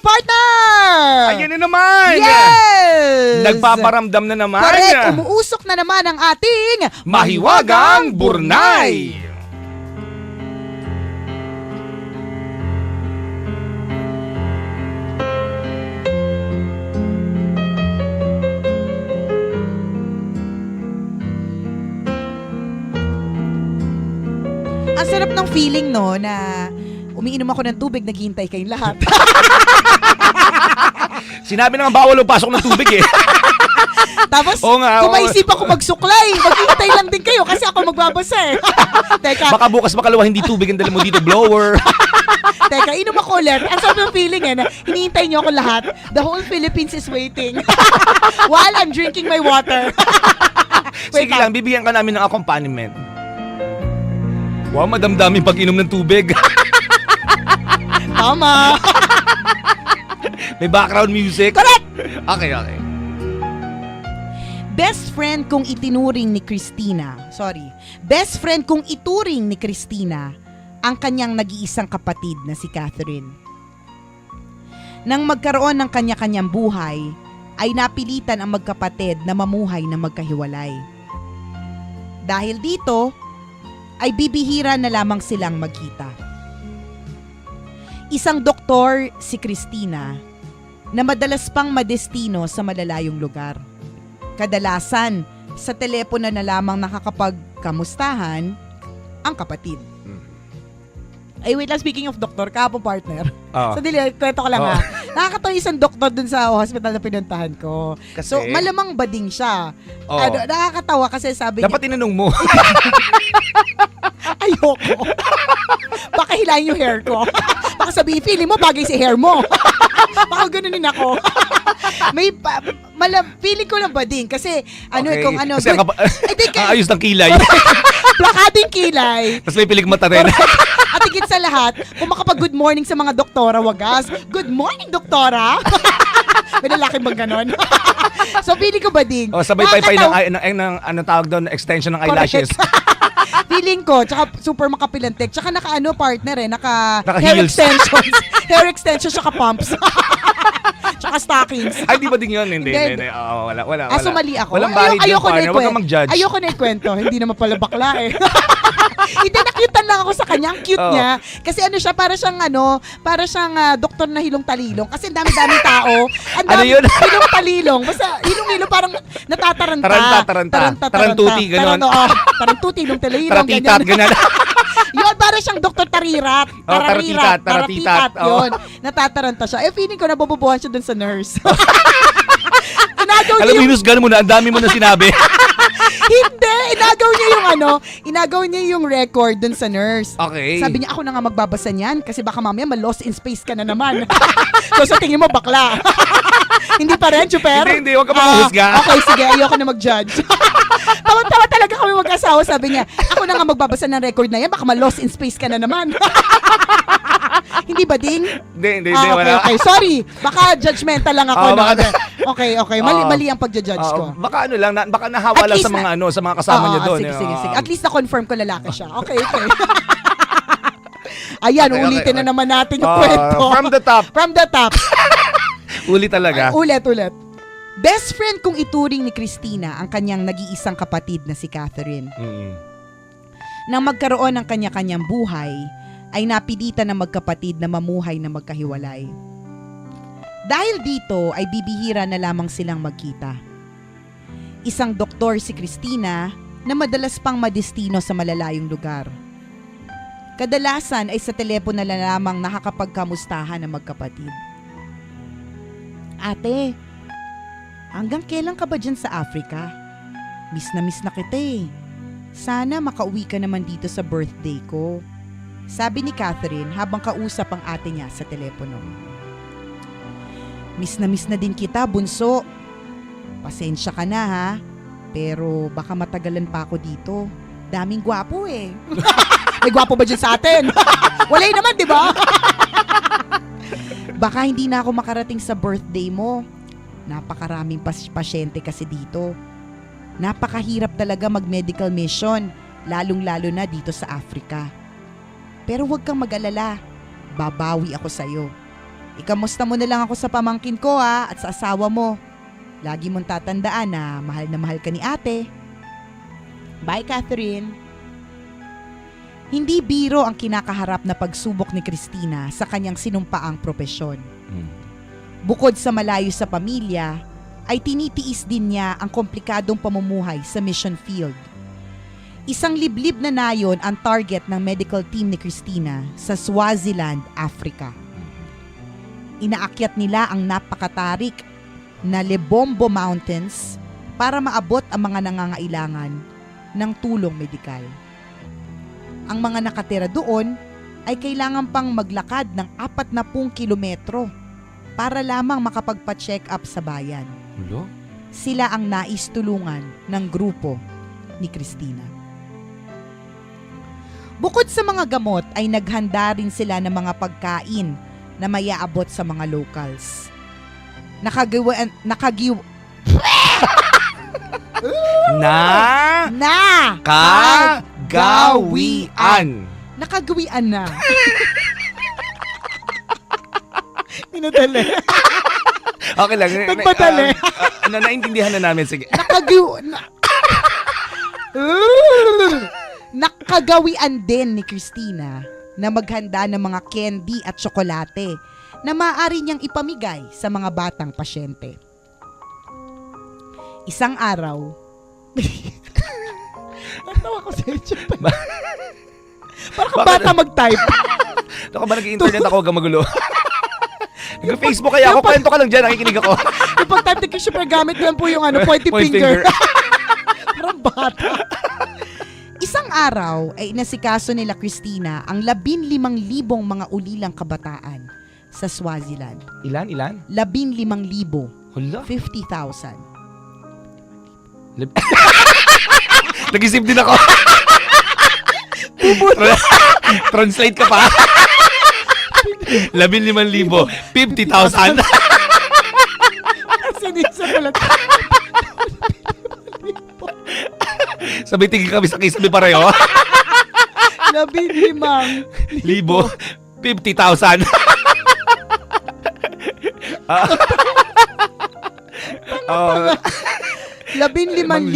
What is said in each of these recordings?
Partner! Ayan na naman! Yes! Nagpaparamdam na naman! Correct! Umuusok na naman ang ating Mahiwagang Burnay! Ang sarap ng feeling, no, na umiinom ako ng tubig, naghihintay kayong lahat. Sinabi na nga bawal o pasok ng tubig eh. Tapos, Oo nga, kung oo. maisip ako magsuklay, maghihintay lang din kayo kasi ako magbabasa eh. Teka, Baka bukas makalawa hindi tubig ang dala mo dito, blower. teka, inom ako ulit. Ang sarap ng feeling eh, na hinihintay niyo ako lahat. The whole Philippines is waiting. While I'm drinking my water. Wait Sige lang, bibigyan ka namin ng accompaniment. Wow, madamdaming pag-inom ng tubig. Tama. May background music. Correct! Okay. Best friend kong itinuring ni Christina, best friend kong ituring ni Christina ang kanyang nag-iisang kapatid na si Catherine. Nang magkaroon ng kanya-kanyang buhay, ay napilitan ang magkapatid na mamuhay na magkahiwalay. Dahil dito, ay bibihira na lamang silang magkita. Isang doktor si Christina na madalas pang madestino sa malalayong lugar. Kadalasan, sa telepono na lamang nakakapagkamustahan ang kapatid. Ay, wait lang, speaking of doktor, kahapon partner. Oo. So, kwento ko lang ha. Nakakatawa isang doktor dun sa hospital na pinuntahan ko. Kasi? So, malamang bading siya. Oo. Nakakatawa kasi sabi niya, Dapat tinanong mo. ayoko. Baka hilahin yung hair ko. Baka sabihin, feeling mo bagay si hair mo. Baka ganunin ako. Feeling ko lang bading kasi kung ano. Kasi ang ayos ng kilay. Plakading kilay. Tapos may pilig mata rin. At higit sa lahat, kung makapag-good morning sa mga doktora, wagas. Good morning, doktora! May lalaki bang ganon? So, feeling ko bading. Sabay paypay ng ano tawag doon, extension ng eyelashes. Feeling ko, tsaka super makapilantek. Tsaka partner hair Naka-heels. extensions. Hair extensions, tsaka pumps. Tsaka stockings. Ay, di ba din yun? Hindi. Hindi. Wala. Sumali ako. Walang bahid yun, Ayoko na partner. Huwag kang mag-judge. Ayoko na ikwento. Hindi naman pala bakla eh. Hindi, nakyutan lang ako sa kanya. Ang cute niya. Kasi siya, para siyang doktor na hilong talilong. Kasi ang dami-dami tao. Ang dami yun? hilong talilong. Basta hilong-hilong parang natataranta. Tarantuti, ganon. Tarantuti, hilong talilong. Taratitat, ganyan. Yun, para siyang doktor Tarirat. Taratitat. Yun. Natataranta siya. Feeling ko nabububuhan siya dun sa nurse. Inagaw Alam mo, niya hinusgan mo na. Ang dami mo na sinabi. Hindi! Inagaw niya yung record dun sa nurse. Okay. Sabi niya, ako na nga magbabasa niyan kasi baka mamaya ma-lost in space ka na naman. So sa tingin mo, bakla. Hindi pa rin, Chuper? Hindi. Huwag ka mahuhusga. Okay, sige. Ayoko na mag-judge. Tawa-tawa talaga kami mag-asawa. Sabi niya, ako na nga magbabasa ng record na yan. Baka ma-lost in space ka na naman. Hindi ba, Ding? Hindi, Okay, wala. okay. Sorry. Baka judgmental lang ako. No? baka- Okay. Mali ang pagja-judge ko. Baka baka nahawa At lang least sa mga kasama niya doon. Sige. At least na-confirm ko lalaki siya. Okay. Ayan, Okay. ulitin na naman natin yung kwento. From the top. Uli talaga. Ulit. Best friend kong ituring ni Christina ang kanyang nag-iisang kapatid na si Catherine. Nang magkaroon ng kanya-kanyang buhay, ay napilitan ng magkapatid na mamuhay na magkahiwalay. Dahil dito ay bibihira na lamang silang magkita. Isang doktor si Christina na madalas pang madestino sa malalayong lugar. Kadalasan ay sa telepono na lamang nakakapagkamustahan ng magkapatid. Ate, hanggang kailan ka ba dyan sa Africa? Miss na kita eh. Sana makauwi ka naman dito sa birthday ko. Sabi ni Catherine habang kausap ang ate niya sa telepono. Miss na din kita, bunso. Pasensya ka na ha, pero baka matagalan pa ako dito. Daming gwapo eh. May gwapo ba dyan sa atin? Wala naman, di ba? Baka hindi na ako makarating sa birthday mo. Napakaraming pasyente kasi dito. Napakahirap talaga mag-medical mission, lalong-lalo na dito sa Africa. Pero huwag kang mag-alala, babawi ako sa'yo. Ikamusta mo na lang ako sa pamangkin ko at sa asawa mo. Lagi mong tatandaan na mahal ka ni ate. Bye, Catherine. Hindi biro ang kinakaharap na pagsubok ni Christina sa kanyang sinumpaang propesyon. Bukod sa malayo sa pamilya, ay tinitiis din niya ang komplikadong pamumuhay sa mission field. Isang liblib na nayon ang target ng medical team ni Christina sa Swaziland, Africa. Inaakyat nila ang napakatarik na Lebombo Mountains para maabot ang mga nangangailangan ng tulong medikal. Ang mga nakatira doon ay kailangan pang maglakad ng 40 kilometro para lamang makapagpa-check up sa bayan. Ulo? Sila ang nais tulungan ng grupo ni Christina. Bukod sa mga gamot ay naghanda rin sila ng mga pagkain na mayaabot sa mga locals. Nakagawian na. Minadali. Okay lang. Nagmadali. Naintindihan na namin. Sige. Nakagawian din ni Christina na maghanda ng mga candy at tsokolate na maaari niyang ipamigay sa mga batang pasyente. Isang araw, natawa ko sa YouTube. Parang kang bata mag-type. Ako ba nag-internet ako, huwag magulo. Nag-Facebook kaya ako, kwento ka lang dyan, nakikinig ako. Yung pag-type ni Christian, gamit ko lang po yung pointy finger. Parang bata. Isang araw ay inasikaso nila Christina ang 15,000 mga ulilang kabataan sa Swaziland. Ilan? 15,000. Hala? 50,000. Nag-isip din ako. Translate ka pa. 15,000. 50,000. Sinisa ko lang. Sabi tigil kami sa kisabi pareho. 15,000. 50,000. 15,000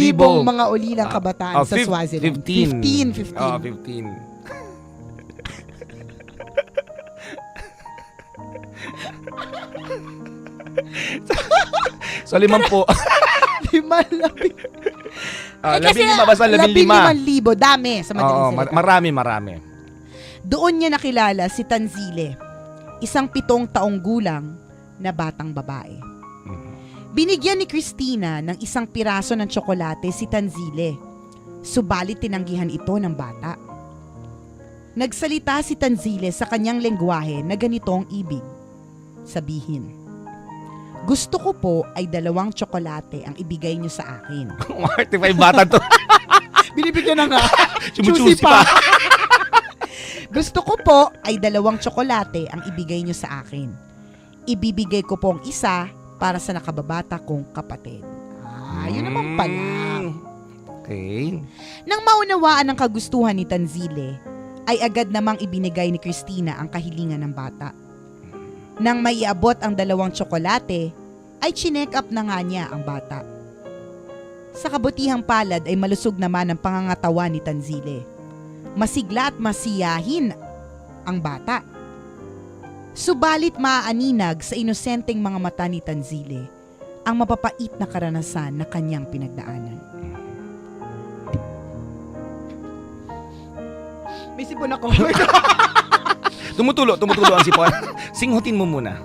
mga ulilang kabataan sa Swaziland. 15. 15. 15. So, 5 po. 15,000. Kasi 15 basta 15,000. 15,000. Dami sa madaling salita. Marami. Doon niya nakilala si Tanzile, isang 7 taong gulang na batang babae. Binigyan ni Christina ng isang piraso ng tsokolate si Tanzile, subalit tinanggihan ito ng bata. Nagsalita si Tanzile sa kanyang lengguwahe na ganitong ibig sabihin. Gusto ko po ay 2 tsokolate ang ibigay niyo sa akin. 45 bata to. Binibigyan na nga. Chumuchusi pa. Gusto ko po ay 2 tsokolate ang ibigay niyo sa akin. Ibibigay ko pong isa para sa nakababata kong kapatid. Yun naman pala. Okay. Nang maunawaan ang kagustuhan ni Tanzile, ay agad namang ibinigay ni Christina ang kahilingan ng bata. Nang maiabot ang 2 tsokolate, ay chinek up na nga niya ang bata. Sa kabutihang palad ay malusog naman ang pangangatawan ni Tanzile. Masigla at masiyahin ang bata. Subalit maaaninag sa inosenteng mga mata ni Tanzile ang mapapait na karanasan na kanyang pinagdaanan. May sipon ako. Tumutulo ang sipon. Singhutin mo muna.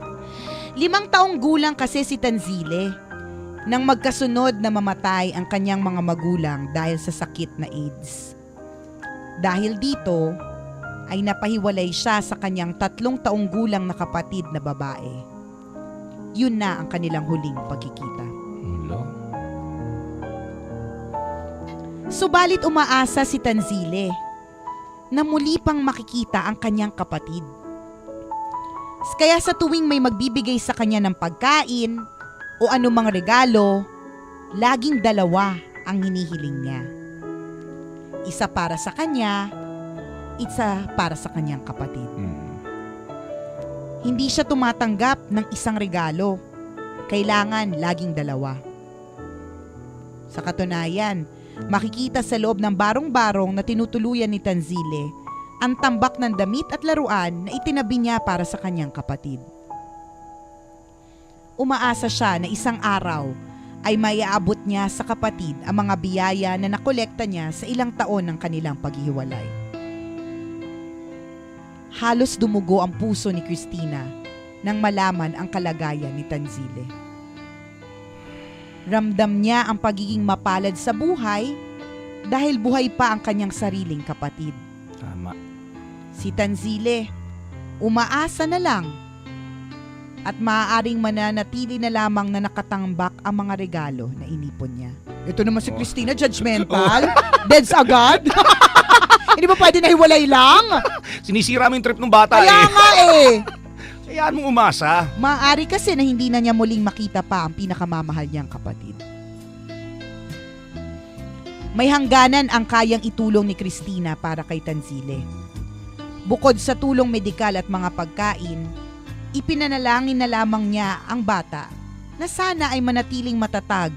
5 taong gulang kasi si Tanzile nang magkasunod na mamatay ang kanyang mga magulang dahil sa sakit na AIDS. Dahil dito, ay napahiwalay siya sa kanyang 3 taong gulang na kapatid na babae. Yun na ang kanilang huling pagkikita. Subalit umaasa si Tanzile na muli pang makikita ang kanyang kapatid. Kaya sa tuwing may magbibigay sa kanya ng pagkain o anumang regalo, laging 2 ang hinihiling niya. Isa para sa kanya, isa para sa kanyang kapatid. Hindi siya tumatanggap ng isang regalo. Kailangan laging dalawa. Sa katunayan, makikita sa loob ng barong-barong na tinutuluyan ni Tanzile ang tambak ng damit at laruan na itinabi niya para sa kanyang kapatid. Umaasa siya na isang araw ay maiaabot niya sa kapatid ang mga biyaya na nakolekta niya sa ilang taon ng kanilang paghihiwalay. Halos dumugo ang puso ni Christina nang malaman ang kalagayan ni Tanzile. Ramdam niya ang pagiging mapalad sa buhay dahil buhay pa ang kanyang sariling kapatid. Tama. Si Tanzile, umaasa na lang at maaaring mananatili na lamang na nakatambak ang mga regalo na inipon niya. Ito naman si Christina, judgmental. Deads agad. Hindi ba pwede na hiwalay lang? Sinisira mo yung trip ng bata Kaya nga eh. Hayaan mong umasa. Maaari kasi na hindi na niya muling makita pa ang pinakamamahal niyang kapatid. May hangganan ang kayang itulong ni Christina para kay Tanzile. Bukod sa tulong medikal at mga pagkain, ipinanalangin na lamang niya ang bata na sana ay manatiling matatag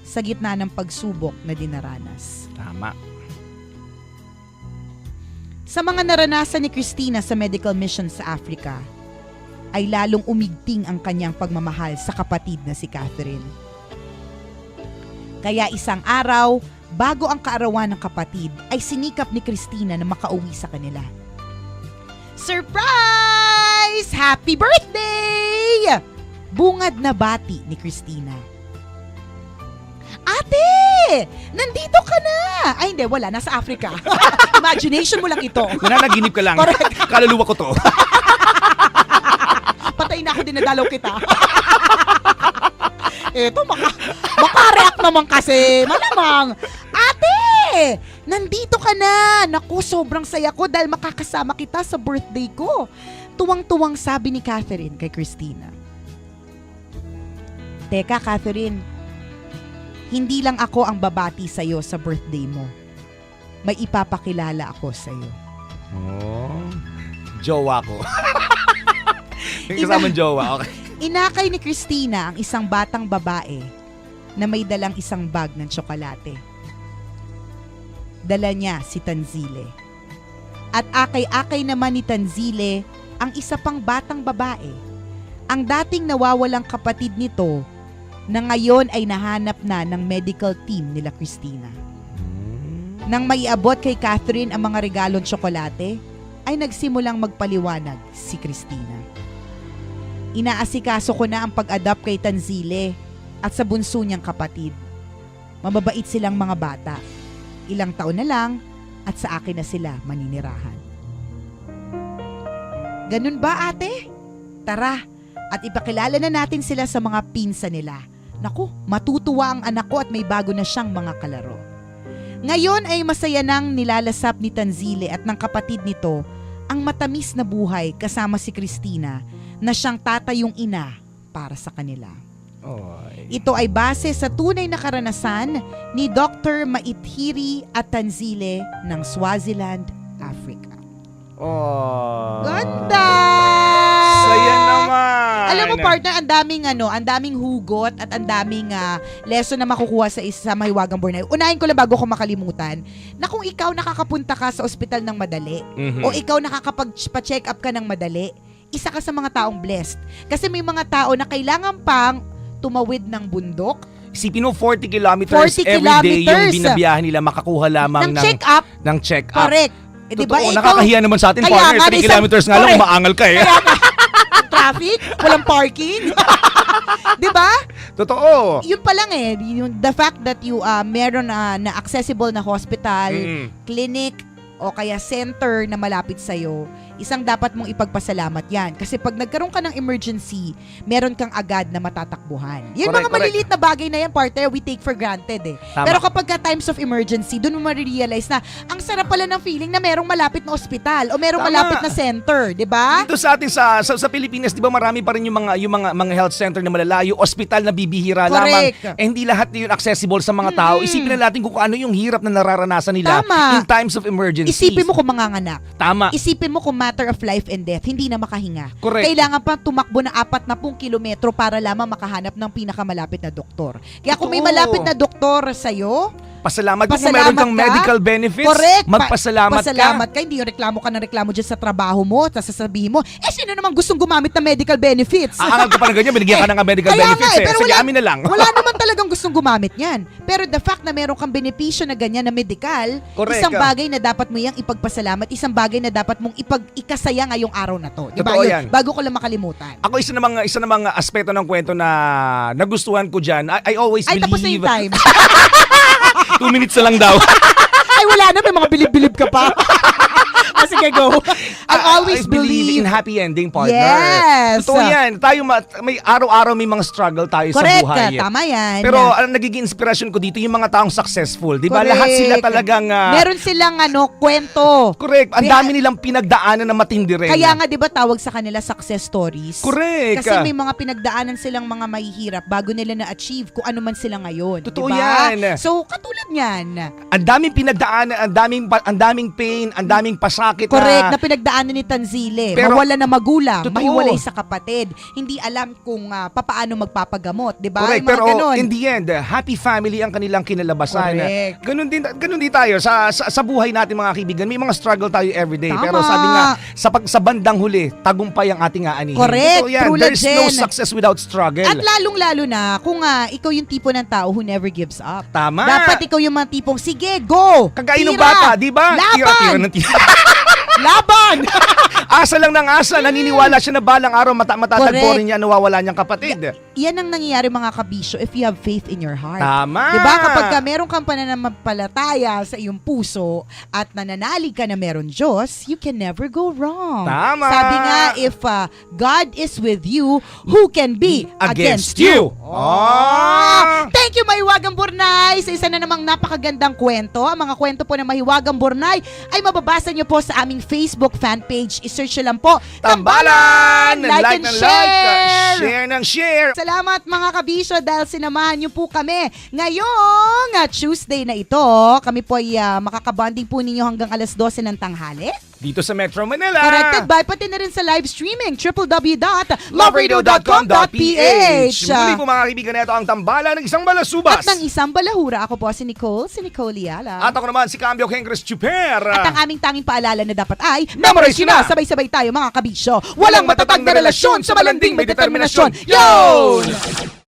sa gitna ng pagsubok na dinaranas. Tama. Sa mga naranasan ni Christina sa medical mission sa Africa, ay lalong umigting ang kanyang pagmamahal sa kapatid na si Catherine. Kaya isang araw, bago ang kaarawan ng kapatid, ay sinikap ni Christina na makauwi sa kanila. Surprise! Happy birthday! Bungad na bati ni Christina. Ate! Nandito ka na! Ay hindi, wala. Nasa Africa. Imagination mo lang ito. Nananaginip ka lang. Correct. Kaluluwa ko to. Patay na ako, dinadalaw kita. Eto, makareact naman kasi. Malamang. Ate! Nandito ka na. Naku, sobrang saya ko dahil makakasama kita sa birthday ko. Tuwang-tuwang sabi ni Catherine kay Christina. Teka, Catherine. Hindi lang ako ang babati sa'yo sa birthday mo. May ipapakilala ako sa'yo. Oh, jowa ko. Kasamang jowa, okay. Inakay ni Christina ang isang batang babae na may dalang isang bag ng tsokolate. Dala niya si Tanzile. At akay-akay naman ni Tanzile ang isa pang batang babae, ang dating nawawalang kapatid nito na ngayon ay nahanap na ng medical team nila Christina. Nang maiabot kay Catherine ang mga regalong tsokolate, ay nagsimulang magpaliwanag si Christina. Inaasikaso ko na ang pag-adopt kay Tanzile at sa bunso niyang kapatid. Mababait silang mga bata. Ilang taon na lang at sa akin na sila maninirahan. Ganun ba, ate? Tara, at ipakilala na natin sila sa mga pinsa nila. Naku, matutuwa ang anak ko at may bago na siyang mga kalaro. Ngayon ay masaya nang nilalasap ni Tanzile at ng kapatid nito ang matamis na buhay kasama si Christina na siyang tatayong ina para sa kanila. Oy. Ito ay base sa tunay na karanasan ni Dr. Maithiri at Tanzile ng Swaziland, Africa. Oh. Ganda! Saya naman! Alam mo, partner, ang daming hugot at ang daming lesson na makukuha sa isa mahiwagang Borneo. Unahin ko lang bago ko makalimutan na kung ikaw nakakapunta ka sa ospital ng madali o ikaw nakakapag-check up ka ng madali, isa ka sa mga taong blessed. Kasi may mga tao na kailangan pang tumawid ng bundok. Isipin mo, 40 kilometers 40 every day yung kilometers. binabiyahan nila makakuha lamang ng check-up. ng check-up. Correct. Eh, diba, Totoo, nakakahiya naman sa atin, Kaya partner. nga, 3 kilometers nga lang, correct. umaangal ka eh. Kaya nga, traffic, walang parking. Diba? Totoo. Yun pa lang eh. The fact that you meron na accessible na hospital, clinic, o kaya center na malapit sa'yo, isang dapat mong ipagpasalamat yan. Kasi pag nagkaroon ka ng emergency, meron kang agad na matatakbuhan. Yung Correct, mga maliliit na bagay na yan, partner, we take for granted eh. Tama. Pero kapag ka times of emergency, doon mo marirealize na ang sarap pala ng feeling na merong malapit na ospital o merong Tama. malapit na center, di ba? Dito sa atin sa Pilipinas, 'di ba, marami pa rin yung mga health center na malalayo, ospital na bibihira lamang. Correct. Eh, hindi lahat 'yun accessible sa mga tao. Isipin na natin kung ano yung hirap na nararanasan nila Tama. in times of emergency. Isipin mo kung manganganak. Tama. Isipin mo kung matter of life and death, hindi na makahinga. Correct. Kailangan pa tumakbo ng 40 kilometro para lamang makahanap ng pinakamalapit na doktor. Kaya kung may Totoo. malapit na doktor sa'yo, Pasalamat kung Pasalamat meron kang ka. medical benefits. correct, Magpasalamat pasalamat ka. Hindi yung reklamo ka ng reklamo dyan sa trabaho mo, tapos sasabihin mo, sino naman gustong gumamit ng medical benefits? Aangal ka pa ng ganyan, binigyan ka ng medical Kaya benefits nga eh. pero Sige, amin na lang. wala naman talagang gustong gumamit yan. Pero the fact na meron kang benepisyo na ganyan na medical, Correct. isang bagay na dapat mo yang ipagpasalamat, isang bagay na dapat mong ikasaya ngayong araw na to. Diba? Totoo Yun, yan. bago ko lang makalimutan. Ako isa na mga aspeto ng kwento na nagustuhan ko diyan. I always Ay, tapos na yung believe. time. 2 minutes na lang daw. Ay, wala na. May mga bilib-bilib ka pa. Sige, go. I always believe in happy ending, partner. Yes. Totoo yan. Tayo may araw-araw may mga struggle tayo Correct sa buhay. ka. Tama yan. Pero ang nagiging inspirasyon ko dito, yung mga taong successful. Di ba? Correct. Lahat sila talagang... meron silang kwento. correct. Ang dami nilang pinagdaanan na matindi rin. Kaya nga 'di ba tawag sa kanila success stories? Correct. Kasi may mga pinagdaanan silang mga mahihirap bago nila na-achieve kung ano man sila ngayon. Totoo diba? yan. So, katulad niyan. Ang daming pinagdaanan, ang daming pain, ang daming pasakit Correct, na na... pinagdaanan ni Tanzile. Pero- Mawala na magulang, Totoo. mahiwalay sa kapatid. Hindi alam kung papaano magpapagamot. 'Di ba? Correct, Yung mga pero ganon. in the end, happy family ang kanilang kinalabasan. Correct. Ganun din tayo sa buhay natin mga kaibigan. May mga struggle tayo everyday. Tama. Pero sabi nga, sa bandang huli, tagumpay ang ating aanihin. Correct, Totoo yan. true There's no legend. success without struggle. At lalong-lalo na kung ikaw yung tipo ng tao who never gives up. Tama. Dapat ikaw yung mga tipong, sige, go! Kagaya ng Tira! bata, di ba? Laban! Tira ng tira. Laban! Asa lang ng asa, naniniwala siya na balang araw matatagpo Correct. rin niya nawawala niyang kapatid. Yan ang nangyayari mga kabisyo if you have faith in your heart. Tama. Diba kapag meron kang pananampalataya sa iyong puso at nananalig ka na meron Diyos, you can never go wrong. Tama. Sabi nga, if God is with you, who can be against you? Oh. Thank you, Mahiwagang Burnay, sa isa na namang napakagandang kwento. Ang mga kwento po ng Mahiwagang Burnay ay mababasa niyo po sa aming Facebook fan page. I-search nyo lang po, Tambalan! Like and share! Share ng share! Salamat mga kabisyo dahil sinamahan niyo po kami ngayong Tuesday na ito. Kami po ay makakabanding po ninyo hanggang alas 12 ng tanghali. Dito sa Metro Manila. Corrected by pati na rin sa live streaming loveradio.com.ph. www.loveradio.com.ph. Muli po mga kaibigan, ito ang Tambalan ng isang balasubas. At ng isang balahura, ako po si Nicole Liala. At ako naman si Cambio Kengres Chuper. At ang aming tanging paalala na dapat ay Memorize memorize na! na! Sabay-sabay tayo mga kabisyo. Walang matatag na relasyon sa malanding may determinasyon. Yun!